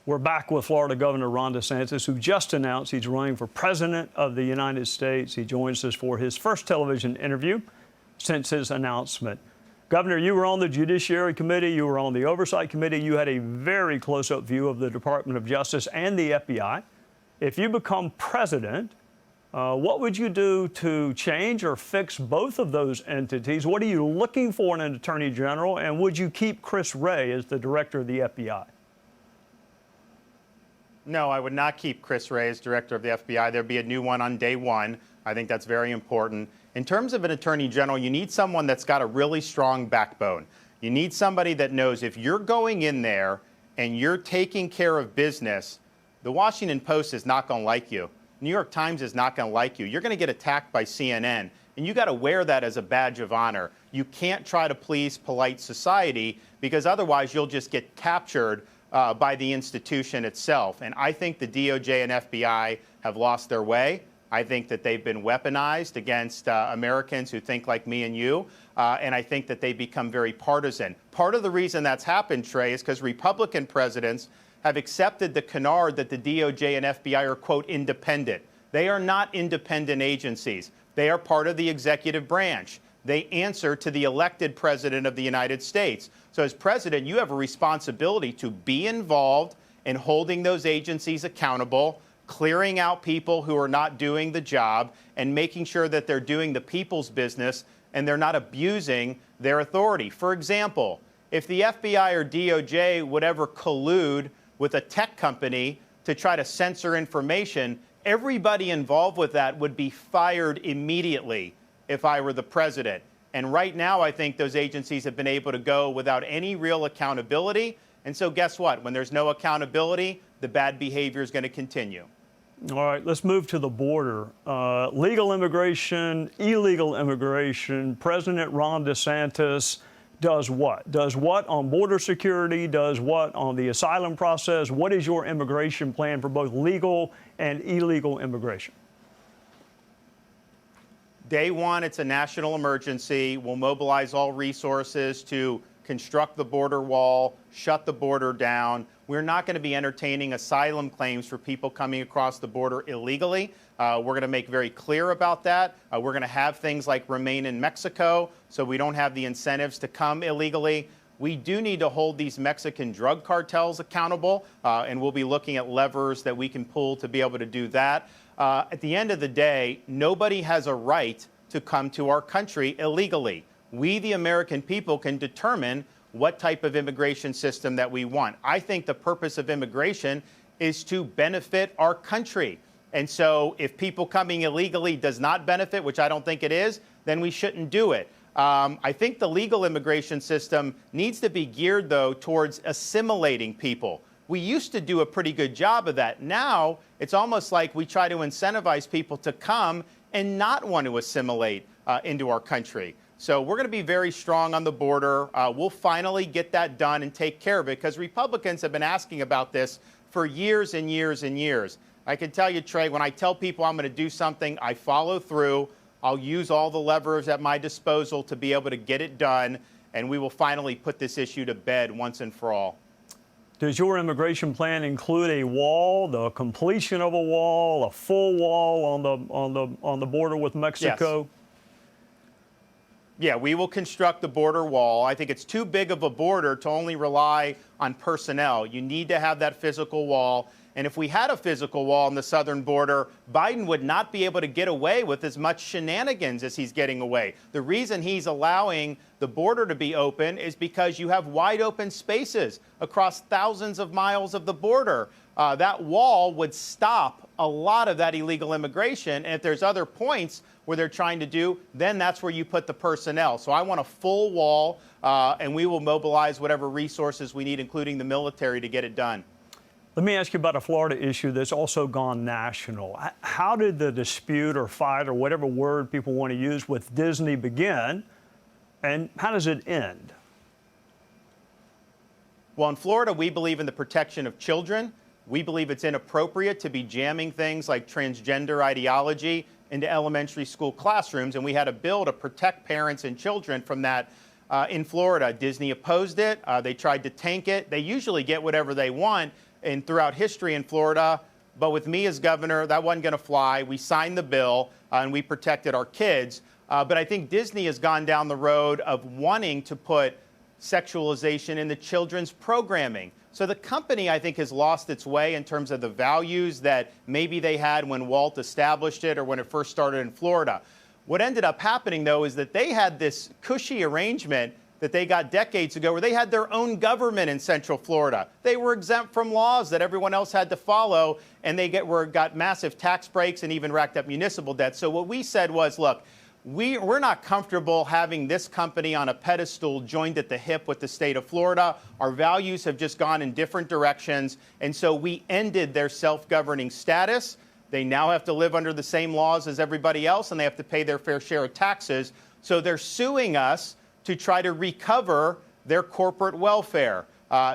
We're back with Florida Governor Ron DeSantis, who just announced he's running for President of the United States. He joins us for his first television interview since his announcement. Governor, you were on the Judiciary Committee, you were on the Oversight Committee, you had a very close-up view of the Department of Justice and the FBI. If you become president, what would you do to change or fix both of those entities? What are you looking for in an Attorney General, and would you keep Chris Wray as the Director of the FBI? No, I would not keep Chris Wray as Director of the FBI. There'd be a new one on day one. I think that's very important. In terms of an Attorney General, you need someone that's got a really strong backbone. You need somebody that knows if you're going in there and you're taking care of business, the Washington Post is not going to like you. New York Times is not going to like you. You're going to get attacked by CNN, and you got to wear that as a badge of honor. You can't try to please polite society, because otherwise you'll just get captured by the institution itself. And I think the DOJ and FBI have lost their way. I think that they've been weaponized against Americans who think like me and you, and I think that they become very partisan. Part of the reason that's happened, Trey, is because Republican presidents have accepted the canard that the DOJ and FBI are, quote, independent. They are not independent agencies. They are part of the executive branch. They answer to the elected president of the United States. So as president, you have a responsibility to be involved in holding those agencies accountable, clearing out people who are not doing the job, and making sure that they're doing the people's business and they're not abusing their authority. For example, if the FBI or DOJ would ever collude with a tech company to try to censor information, everybody involved with that would be fired immediately if I were the president. And right now, I think those agencies have been able to go without any real accountability. And so guess what? When there's no accountability, the bad behavior is going to continue. All right, let's move to the border. Legal immigration, illegal immigration. President Ron DeSantis does what? Does what on border security? Does what on the asylum process? What is your immigration plan for both legal and illegal immigration? Day one, it's a national emergency. We'll mobilize all resources to construct the border wall, shut the border down. We're not going to be entertaining asylum claims for people coming across the border illegally. We're going to make very clear about that. We're going to have things like remain in Mexico, so we don't have the incentives to come illegally. We do need to hold these Mexican drug cartels accountable, and we'll be looking at levers that we can pull to be able to do that. At the end of the day, nobody has a right to come to our country illegally. We, the American people, can determine what type of immigration system that we want. I think the purpose of immigration is to benefit our country. And so if people coming illegally does not benefit, which I don't think it is, then we shouldn't do it. I think the legal immigration system needs to be geared, though, towards assimilating people. We used to do a pretty good job of that. Now it's almost like we try to incentivize people to come and not want to assimilate into our country. So we're going to be very strong on the border. We'll finally get that done and take care of it, because Republicans have been asking about this for years and years and years. I can tell you, Trey, when I tell people I'm going to do something, I follow through. I'll use all the levers at my disposal to be able to get it done, and we will finally put this issue to bed once and for all. Does your immigration plan include a wall, the completion of a wall, a full wall on the border with Mexico? Yes. Yeah, we will construct the border wall. I think it's too big of a border to only rely on personnel. You need to have that physical wall. And if we had a physical wall on the southern border, Biden would not be able to get away with as much shenanigans as he's getting away. The reason he's allowing the border to be open is because you have wide open spaces across thousands of miles of the border. That wall would stop a lot of that illegal immigration. And if there's other points where they're trying to do, then that's where you put the personnel. So I want a full wall, and we will mobilize whatever resources we need, including the military, to get it done. Let me ask you about a Florida issue that's also gone national. How did the dispute or fight or whatever word people want to use with Disney begin, and how does it end? Well, in Florida, we believe in the protection of children. We believe it's inappropriate to be jamming things like transgender ideology into elementary school classrooms, and we had a bill to protect parents and children from that in Florida. Disney opposed it. They tried to tank it. They usually get whatever they want. and throughout history in Florida. But with me as governor, that wasn't going to fly. We signed the bill and we protected our kids. But I think Disney has gone down the road of wanting to put sexualization in the children's programming. So the company, I think, has lost its way in terms of the values that maybe they had when Walt established it or when it first started in Florida. What ended up happening, though, is that they had this cushy arrangement that they got decades ago where they had their own government in Central Florida. They were exempt from laws that everyone else had to follow, and they got massive tax breaks and even racked up municipal debt. So what we said was, look, we're not comfortable having this company on a pedestal joined at the hip with the state of Florida. Our values have just gone in different directions, and so we ended their self-governing status. They now have to live under the same laws as everybody else, and they have to pay their fair share of taxes. So they're suing us to try to recover their corporate welfare.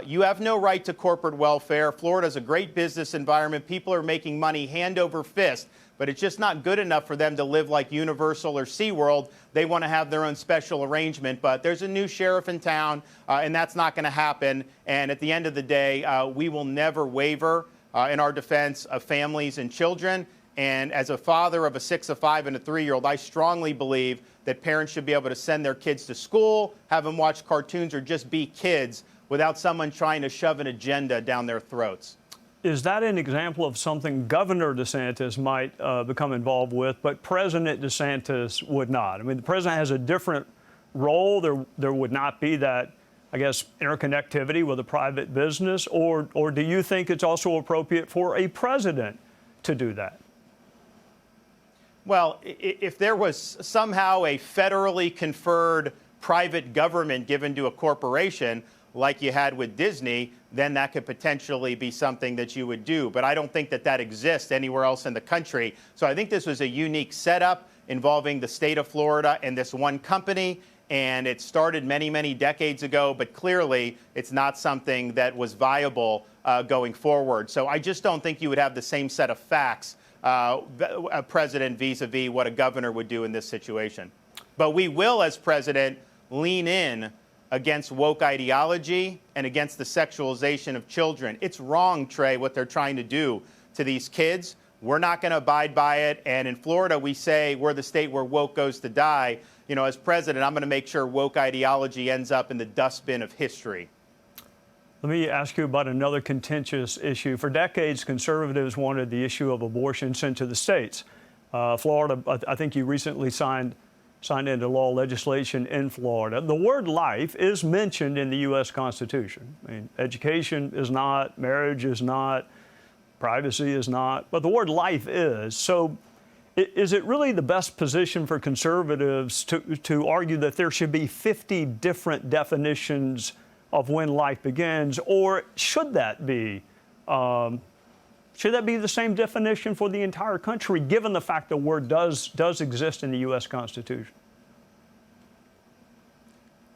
You have no right to corporate welfare. Florida's a great business environment. People are making money hand over fist, but it's just not good enough for them to live like Universal or SeaWorld. They want to have their own special arrangement, but there's a new sheriff in town, and that's not going to happen. And at the end of the day, we will never waver in our defense of families and children. And as a father of a 6, a 5, and a 3-year-old, I strongly believe that parents should be able to send their kids to school, have them watch cartoons, or just be kids without someone trying to shove an agenda down their throats. Is that an example of something Governor DeSantis might become involved with, but President DeSantis would not? I mean, the president has a different role. There would not be that, I guess, interconnectivity with a private business, or do you think it's also appropriate for a president to do that? Well, if there was somehow a federally conferred private government given to a corporation like you had with Disney, then that could potentially be something that you would do. But I don't think that exists anywhere else in the country. So I think this was a unique setup involving the state of Florida and this one company. And it started many, many decades ago, but clearly it's not something that was viable going forward. So I just don't think you would have the same set of facts, a president vis-a-vis what a governor would do in this situation. But we will, as president, lean in against woke ideology and against the sexualization of children. It's wrong, Trey, what they're trying to do to these kids. We're not going to abide by it. And in Florida, we say we're the state where woke goes to die. You know, as president, I'm going to make sure woke ideology ends up in the dustbin of history. Let me ask you about another contentious issue. For decades, conservatives wanted the issue of abortion sent to the states. Florida, I think you recently signed into law legislation in Florida. The word life is mentioned in the U.S. Constitution. I mean, education is not, marriage is not, privacy is not, but the word life is. So is it really the best position for conservatives to argue that there should be 50 different definitions of when life begins, or should that be the same definition for the entire country, given the fact the word does exist in the U.S. Constitution?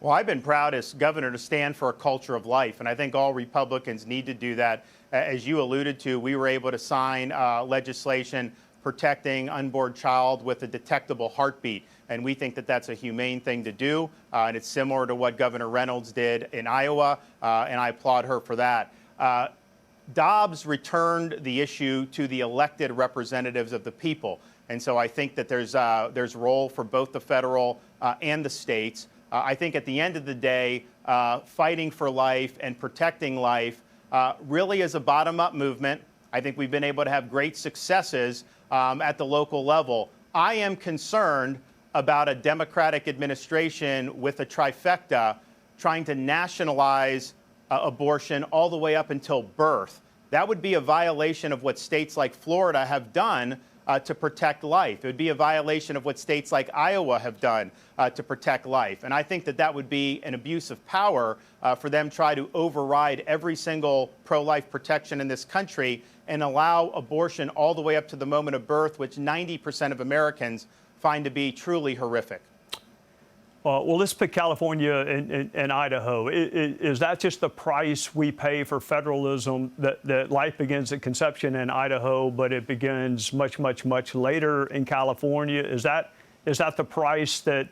Well, I've been proud as governor to stand for a culture of life, and I think all Republicans need to do that. As you alluded to, we were able to sign legislation protecting unborn child with a detectable heartbeat, and we think that that's a humane thing to do, and it's similar to what Governor Reynolds did in Iowa, and I applaud her for that. Dobbs returned the issue to the elected representatives of the people. And so I think that there's role for both the federal and the states. I think at the end of the day, fighting for life and protecting life really is a bottom-up movement. I think we've been able to have great successes at the local level. I am concerned about a Democratic administration with a trifecta trying to nationalize abortion all the way up until birth. That would be a violation of what states like Florida have done to protect life. It would be a violation of what states like Iowa have done to protect life. And I think that would be an abuse of power for them to try to override every single pro-life protection in this country and allow abortion all the way up to the moment of birth, which 90% of Americans find to be truly horrific. Well, let's pick California and Idaho. Is that just the price we pay for federalism, that life begins at conception in Idaho, but it begins much, much, much later in California? Is that the price that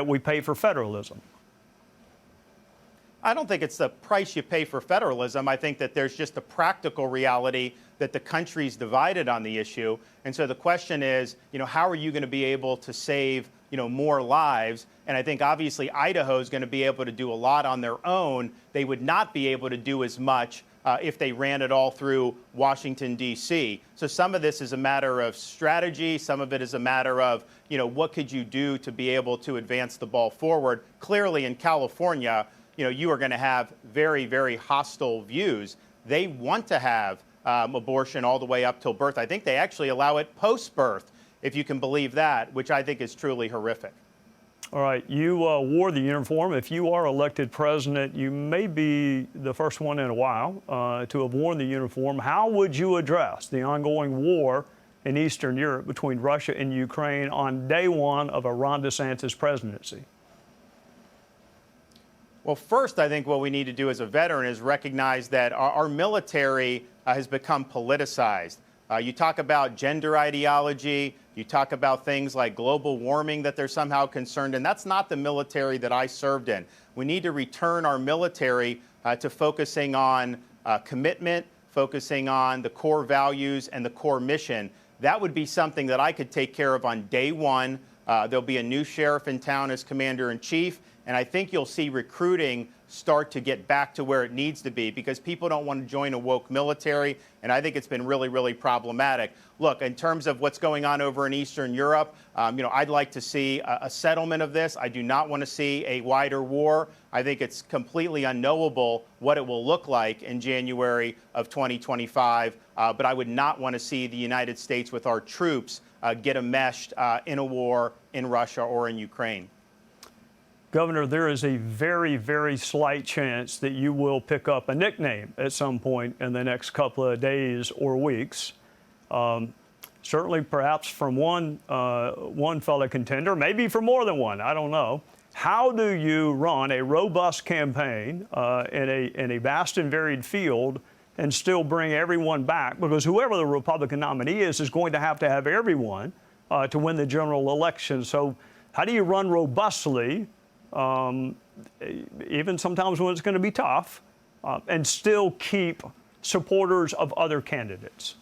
we pay for federalism? I don't think it's the price you pay for federalism. I think that there's just a practical reality that the country's divided on the issue. And so the question is, how are you going to be able to save, more lives? And I think obviously Idaho is going to be able to do a lot on their own. They would not be able to do as much if they ran it all through Washington, D.C. So some of this is a matter of strategy. Some of it is a matter of, what could you do to be able to advance the ball forward? Clearly in California, you are going to have very, very hostile views. They want to have abortion all the way up till birth. I think they actually allow it post-birth, if you can believe that, which I think is truly horrific. All right, you wore the uniform. If you are elected president, you may be the first one in a while to have worn the uniform. How would you address the ongoing war in Eastern Europe between Russia and Ukraine on day one of a Ron DeSantis presidency? Well, first, I think what we need to do as a veteran is recognize that our military has become politicized. You talk about gender ideology, you talk about things like global warming that they're somehow concerned in. That's not the military that I served in. We need to return our military to focusing on commitment, focusing on the core values and the core mission. That would be something that I could take care of on day one. There'll be a new sheriff in town as commander-in-chief. And I think you'll see recruiting start to get back to where it needs to be because people don't want to join a woke military. And I think it's been really, really problematic. Look, in terms of what's going on over in Eastern Europe, I'd like to see a settlement of this. I do not want to see a wider war. I think it's completely unknowable what it will look like in January of 2025. But I would not want to see the United States with our troops get enmeshed in a war in Russia or in Ukraine. Governor, there is a very, very slight chance that you will pick up a nickname at some point in the next couple of days or weeks. Certainly, perhaps from one fellow contender, maybe from more than one, I don't know. How do you run a robust campaign in a vast and varied field and still bring everyone back? Because whoever the Republican nominee is going to have everyone to win the general election. So how do you run robustly, even sometimes when it's going to be tough, and still keep supporters of other candidates?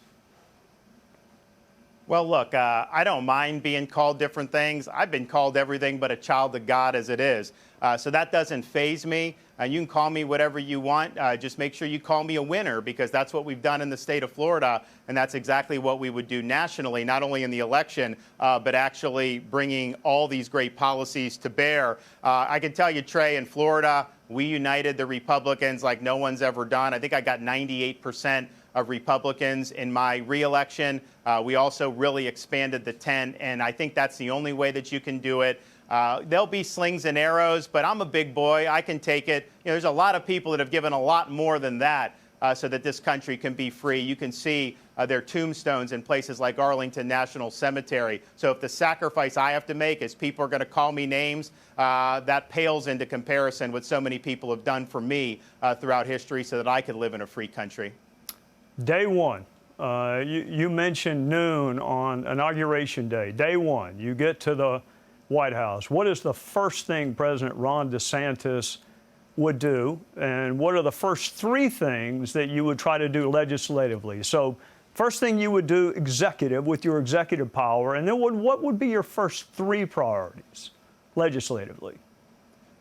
Well, look, I don't mind being called different things. I've been called everything but a child of God as it is. So that doesn't faze me. You can call me whatever you want. Just make sure you call me a winner, because that's what we've done in the state of Florida. And that's exactly what we would do nationally, not only in the election, but actually bringing all these great policies to bear. I can tell you, Trey, in Florida, we united the Republicans like no one's ever done. I think I got 98% of Republicans in my reelection. We also really expanded the tent, and I think that's the only way that you can do it. There'll be slings and arrows, but I'm a big boy. I can take it. There's a lot of people that have given a lot more than that so that this country can be free. You can see their tombstones in places like Arlington National Cemetery. So if the sacrifice I have to make is people are going to call me names, that pales into comparison what so many people have done for me throughout history so that I could live in a free country. Day one, you mentioned noon on Inauguration Day. Day one, you get to the White House. What is the first thing President Ron DeSantis would do? And what are the first three things that you would try to do legislatively? So first thing you would do executive with your executive power, and then what would be your first three priorities legislatively?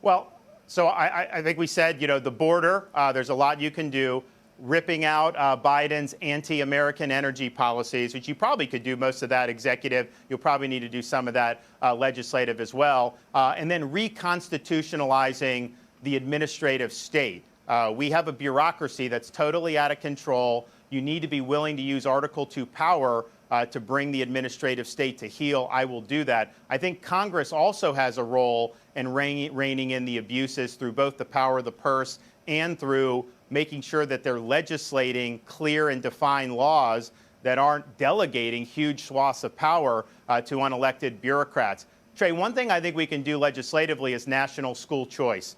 Well, so I think we said, the border, there's a lot you can do. Ripping out Biden's anti-American energy policies, which you probably could do most of that executive. You'll probably need to do some of that legislative as well. And then reconstitutionalizing the administrative state. We have a bureaucracy that's totally out of control. You need to be willing to use Article 2 power to bring the administrative state to heel. I will do that. I think Congress also has a role in reining in the abuses through both the power of the purse and through making sure that they're legislating clear and defined laws that aren't delegating huge swaths of power to unelected bureaucrats. Trey, one thing I think we can do legislatively is national school choice.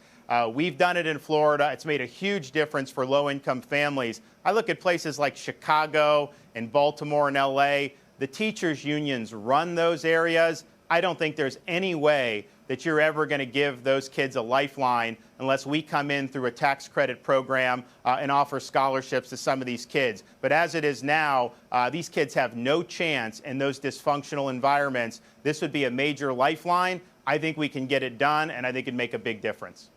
We've done it in Florida. It's made a huge difference for low-income families. I look at places like Chicago and Baltimore and LA. The teachers' unions run those areas. I don't think there's any way that you're ever going to give those kids a lifeline unless we come in through a tax credit program and offer scholarships to some of these kids. But as it is now, these kids have no chance in those dysfunctional environments. This would be a major lifeline. I think we can get it done, and I think it'd make a big difference.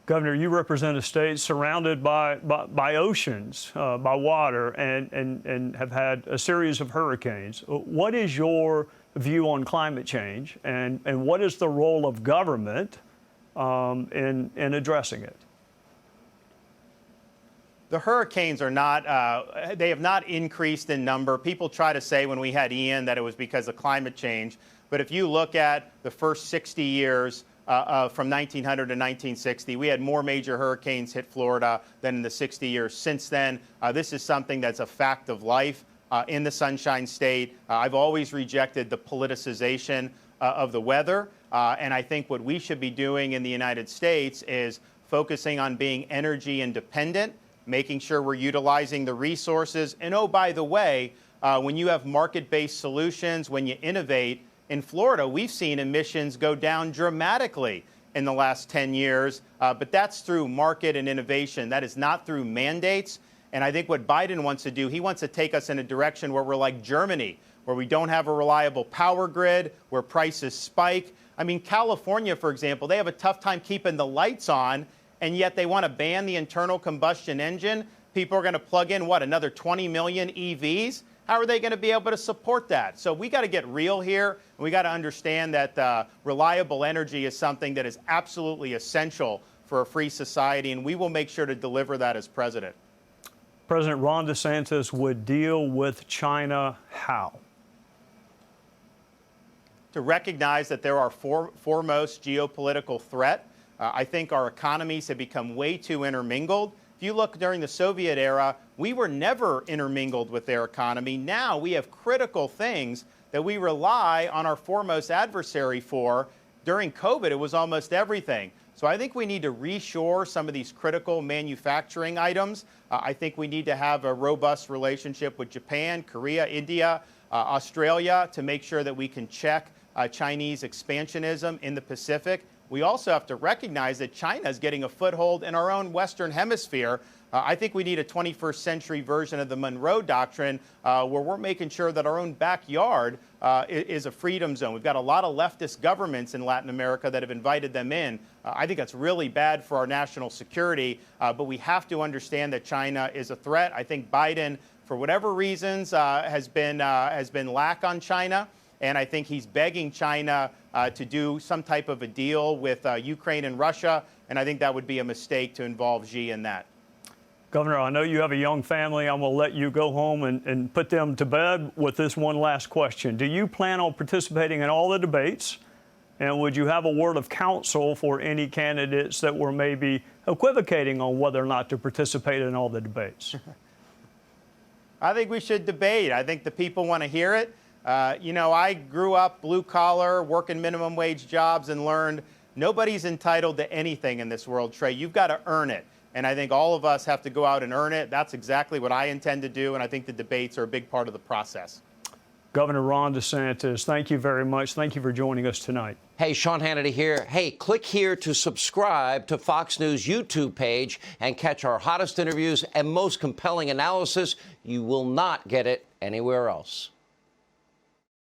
Governor, you represent a state surrounded by oceans, by water, and have had a series of hurricanes. What is your view on climate change, and what is the role of government in addressing it? The hurricanes are not, they have not increased in number. People try to say when we had Ian that it was because of climate change. But if you look at the first 60 years from 1900 to 1960, we had more major hurricanes hit Florida than in the 60 years since then. This is something that's a fact of life in the Sunshine State. I've always rejected the politicization of the weather. And I think what we should be doing in the United States is focusing on being energy independent, making sure we're utilizing the resources. And oh, by the way, when you have market-based solutions, when you innovate, in Florida, we've seen emissions go down dramatically in the last 10 years, but that's through market and innovation. That is not through mandates. And I think what Biden wants to do, he wants to take us in a direction where we're like Germany, where we don't have a reliable power grid, where prices spike. I mean, California, for example, they have a tough time keeping the lights on, and yet they want to ban the internal combustion engine. People are going to plug in, what, another 20 million EVs? How are they going to be able to support that? So we got to get real here, and we got to understand that reliable energy is something that is absolutely essential for a free society, and we will make sure to deliver that as president. President Ron DeSantis would deal with China how? To recognize that there are foremost geopolitical threat. I think our economies have become way too intermingled. If you look during the Soviet era, we were never intermingled with their economy. Now we have critical things that we rely on our foremost adversary for. During COVID, it was almost everything. So I think we need to reshore some of these critical manufacturing items. I think we need to have a robust relationship with Japan, Korea, India, Australia to make sure that we can check Chinese expansionism in the Pacific. We also have to recognize that China is getting a foothold in our own Western Hemisphere. I think we need a 21st century version of the Monroe Doctrine where we're making sure that our own backyard is a freedom zone. We've got a lot of leftist governments in Latin America that have invited them in. I think that's really bad for our national security, but we have to understand that China is a threat. I think Biden, for whatever reasons, has been lack on China. And I think he's begging China to do some type of a deal with Ukraine and Russia. And I think that would be a mistake to involve Xi in that. Governor, I know you have a young family. I'm going to let you go home and put them to bed with this one last question. Do you plan on participating in all the debates? And would you have a word of counsel for any candidates that were maybe equivocating on whether or not to participate in all the debates? I think we should debate. I think the people want to hear it. You know, I grew up blue collar, working minimum wage jobs, and learned nobody's entitled to anything in this world, Trey. You've got to earn it. And I think all of us have to go out and earn it. That's exactly what I intend to do. And I think the debates are a big part of the process. Governor Ron DeSantis, thank you very much. Thank you for joining us tonight. Hey, Sean Hannity here. Hey, click here to subscribe to Fox News YouTube page and catch our hottest interviews and most compelling analysis. You will not get it anywhere else.